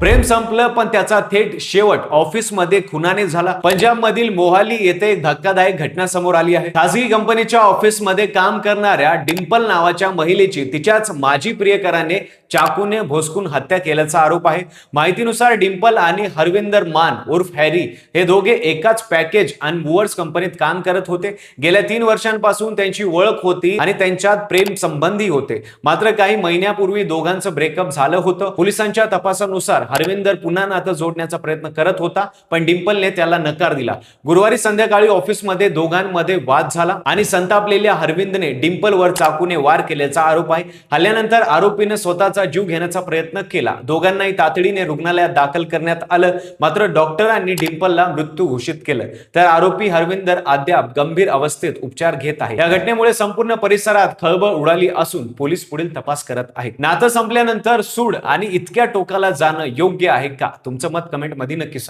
प्रेम संपलं पण त्याचा थेट शेवट ऑफिसमध्ये खुनाने झाला। पंजाब मधील मोहाली येथे एक धक्कादायक घटना समोर आली आहे। खासगी कंपनीच्या ऑफिसमध्ये काम करणाऱ्या डिंपल नावाच्या महिलेची तिच्याच माजी प्रियकराने चाकूने भोसकून हत्या केल्याचा आरोप आहे। माहितीनुसार डिंपल आणि हरविंदर मान उर्फ हॅरी हे दोघे एकाच पॅकेज आणि मूव्हर्स कंपनीत काम करत होते। गेल्या 3 वर्षांपासून त्यांची ओळख होती आणि त्यांच्यात प्रेम संबंधी होते। मात्र काही महिन्यापूर्वी दोघांचं ब्रेकअप झालं होतं। पोलिसांच्या तपासानुसार हरविंदर पुन्हा नातं जोडण्याचा प्रयत्न करत होता, पण डिंपलने त्याला नकार दिला। गुरुवारी संध्याकाळी ऑफिसमध्ये दोघांमध्ये वाद झाला आणि संतापलेल्या हरविंदने डिंपलवर चाकूने वार केल्याचा आरोप आहे। हल्ल्यानंतर आरोपीने स्वतःचा जीव घेण्याचा प्रयत्न केला। दोघांनाही तातडीने रुग्णालयात दाखल करण्यात आलं, मात्र डॉक्टरांनी डिंपलला मृत्यू घोषित केलं। तर आरोपी हरविंदर अद्याप गंभीर अवस्थेत उपचार घेत आहे। या घटनेमुळे संपूर्ण परिसरात खळबळ उडाली असून पोलीस पुढील तपास करत आहेत। नातं संपल्यानंतर सूड आणि इतक्या टोकाला जाणं योग्य आहे का? तुमचं मत कमेंट मध्ये नक्की सांगा।